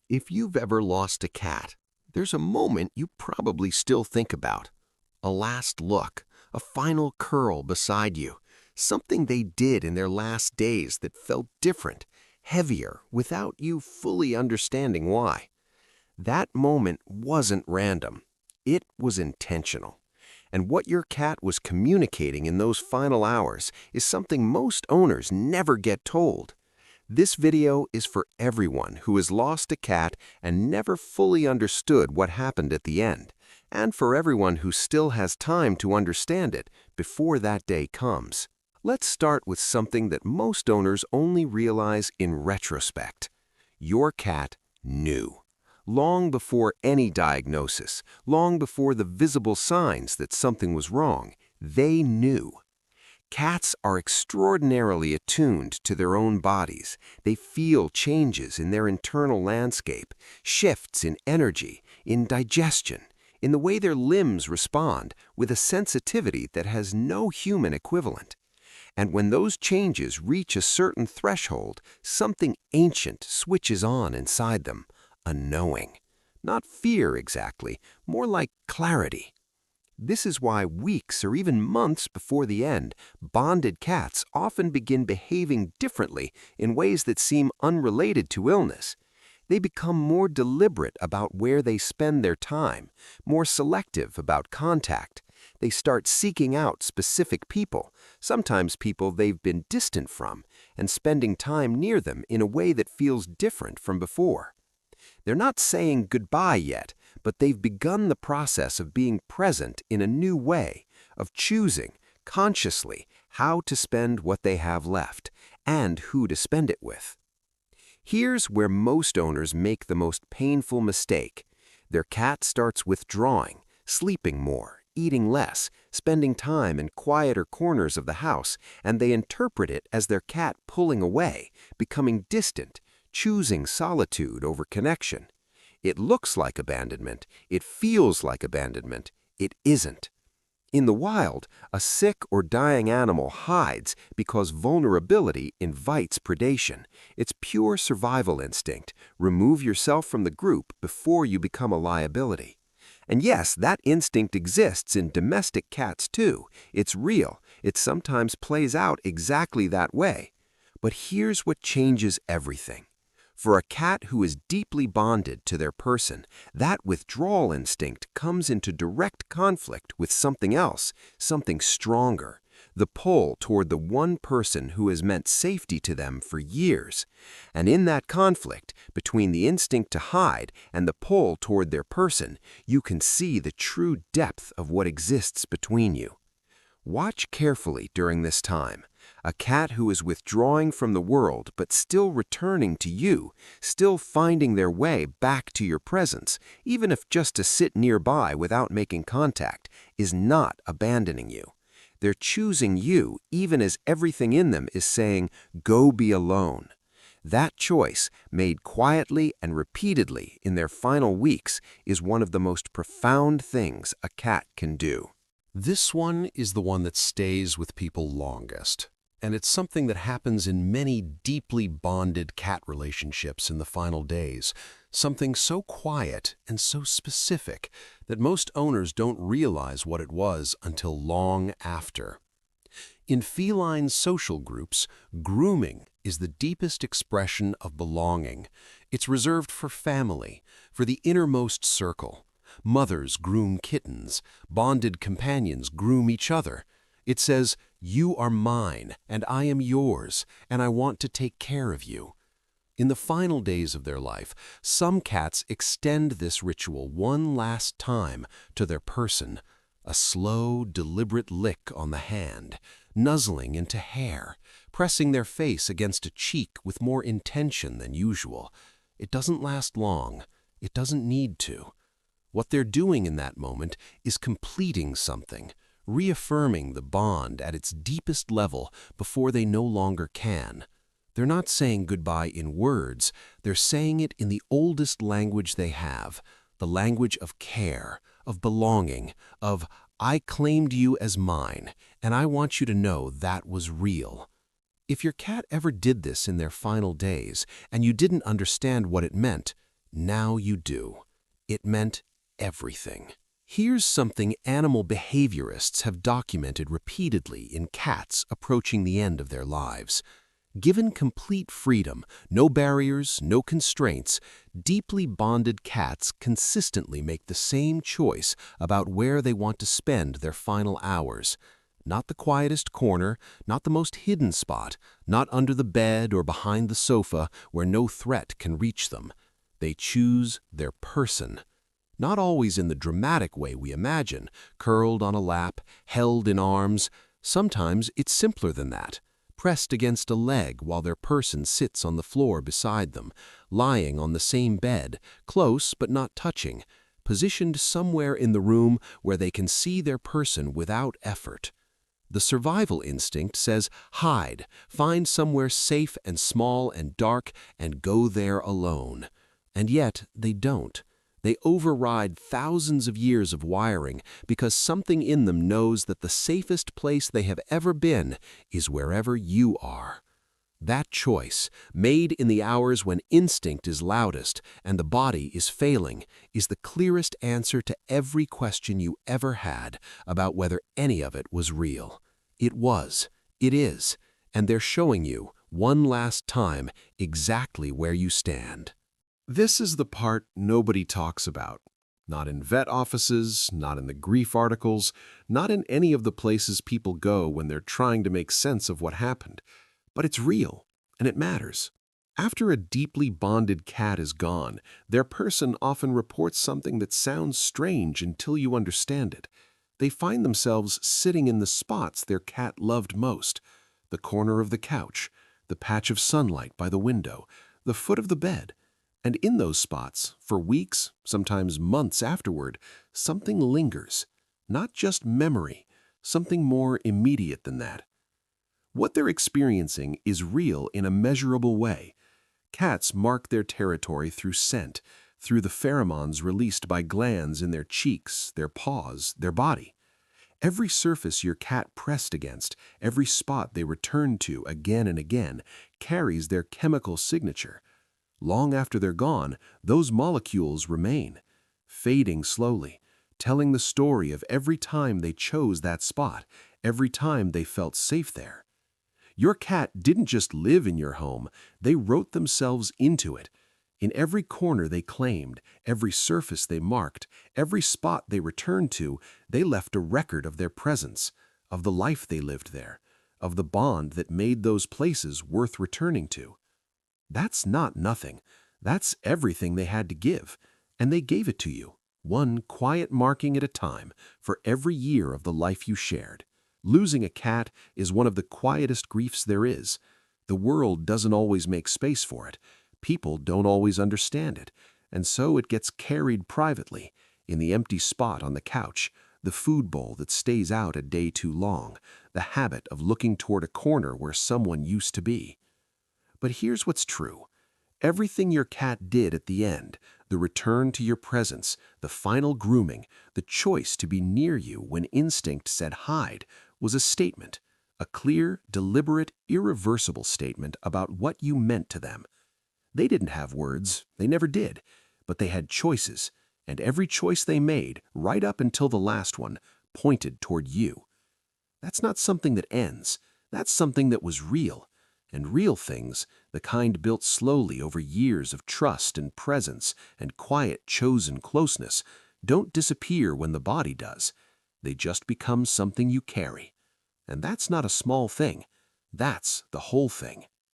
If you've ever lost a cat, there's a moment you probably still think about. A last look, a final curl beside you, something they did in their last days that felt different, heavier, without you fully understanding why. That moment wasn't random. It was intentional. And what your cat was communicating in those final hours is something most owners never get told. This video is for everyone who has lost a cat and never fully understood what happened at the end, and for everyone who still has time to understand it before that day comes. Let's start with something that most owners only realize in retrospect. Your cat knew. Long before any diagnosis, long before the visible signs that something was wrong, they knew. Cats are extraordinarily attuned to their own bodies. They feel changes in their internal landscape, shifts in energy, in digestion, in the way their limbs respond, with a sensitivity that has no human equivalent. And when those changes reach a certain threshold, something ancient switches on inside them, a knowing. Not fear exactly, more like clarity. This is why weeks or even months before the end, bonded cats often begin behaving differently in ways that seem unrelated to illness. They become more deliberate about where they spend their time, more selective about contact. They start seeking out specific people, sometimes people they've been distant from, and spending time near them in a way that feels different from before. They're not saying goodbye yet, but they've begun the process of being present in a new way, of choosing, consciously, how to spend what they have left, and who to spend it with. Here's where most owners make the most painful mistake. Their cat starts withdrawing, sleeping more, eating less, spending time in quieter corners of the house, and they interpret it as their cat pulling away, becoming distant, choosing solitude over connection. It looks like abandonment. It feels like abandonment. It isn't. In the wild, a sick or dying animal hides because vulnerability invites predation. It's pure survival instinct. Remove yourself from the group before you become a liability. And yes, that instinct exists in domestic cats too. It's real. It sometimes plays out exactly that way. But here's what changes everything. For a cat who is deeply bonded to their person, that withdrawal instinct comes into direct conflict with something else, something stronger, the pull toward the one person who has meant safety to them for years. And in that conflict, between the instinct to hide and the pull toward their person, you can see the true depth of what exists between you. Watch carefully during this time. A cat who is withdrawing from the world but still returning to you, still finding their way back to your presence, even if just to sit nearby without making contact, is not abandoning you. They're choosing you even as everything in them is saying, "Go be alone." That choice, made quietly and repeatedly in their final weeks, is one of the most profound things a cat can do. This one is the one that stays with people longest. And it's something that happens in many deeply bonded cat relationships in the final days, something so quiet and so specific that most owners don't realize what it was until long after. In feline social groups, grooming is the deepest expression of belonging. It's reserved for family, for the innermost circle. Mothers groom kittens, bonded companions groom each other. It says, "You are mine, and I am yours, and I want to take care of you." In the final days of their life, some cats extend this ritual one last time to their person, a slow, deliberate lick on the hand, nuzzling into hair, pressing their face against a cheek with more intention than usual. It doesn't last long. It doesn't need to. What they're doing in that moment is completing something, reaffirming the bond at its deepest level before they no longer can. They're not saying goodbye in words, they're saying it in the oldest language they have, the language of care, of belonging, of "I claimed you as mine, and I want you to know that was real." If your cat ever did this in their final days, and you didn't understand what it meant, Now you do. It meant everything. Here's something animal behaviorists have documented repeatedly in cats approaching the end of their lives. Given complete freedom, no barriers, no constraints, deeply bonded cats consistently make the same choice about where they want to spend their final hours. Not the quietest corner, not the most hidden spot, not under the bed or behind the sofa where no threat can reach them. They choose their person. Not always in the dramatic way we imagine, curled on a lap, held in arms. Sometimes it's simpler than that. Pressed against a leg while their person sits on the floor beside them, lying on the same bed, close but not touching, positioned somewhere in the room where they can see their person without effort. The survival instinct says, hide, find somewhere safe and small and dark, and go there alone. And yet they don't. They override thousands of years of wiring because something in them knows that the safest place they have ever been is wherever you are. That choice, made in the hours when instinct is loudest and the body is failing, is the clearest answer to every question you ever had about whether any of it was real. It was, it is, and they're showing you, one last time, exactly where you stand. This is the part nobody talks about. Not in vet offices, not in the grief articles, not in any of the places people go when they're trying to make sense of what happened. But it's real, and it matters. After a deeply bonded cat is gone, their person often reports something that sounds strange until you understand it. They find themselves sitting in the spots their cat loved most: the corner of the couch, the patch of sunlight by the window, the foot of the bed. And in those spots, for weeks, sometimes months afterward, something lingers. Not just memory, something more immediate than that. What they're experiencing is real in a measurable way. Cats mark their territory through scent, through the pheromones released by glands in their cheeks, their paws, their body. Every surface your cat pressed against, every spot they returned to again and again, carries their chemical signature. Long after they're gone, those molecules remain, fading slowly, telling the story of every time they chose that spot, every time they felt safe there. Your cat didn't just live in your home, they wrote themselves into it. In every corner they claimed, every surface they marked, every spot they returned to, they left a record of their presence, of the life they lived there, of the bond that made those places worth returning to. That's not nothing. That's everything they had to give, and they gave it to you, one quiet marking at a time, for every year of the life you shared. Losing a cat is one of the quietest griefs there is. The world doesn't always make space for it. People don't always understand it, and so it gets carried privately, in the empty spot on the couch, the food bowl that stays out a day too long, the habit of looking toward a corner where someone used to be. But here's what's true. Everything your cat did at the end, the return to your presence, the final grooming, the choice to be near you when instinct said hide, was a statement, a clear, deliberate, irreversible statement about what you meant to them. They didn't have words, they never did, but they had choices, and every choice they made, right up until the last one, pointed toward you. That's not something that ends, that's something that was real. And real things, the kind built slowly over years of trust and presence and quiet chosen closeness, don't disappear when the body does. They just become something you carry. And that's not a small thing. That's the whole thing.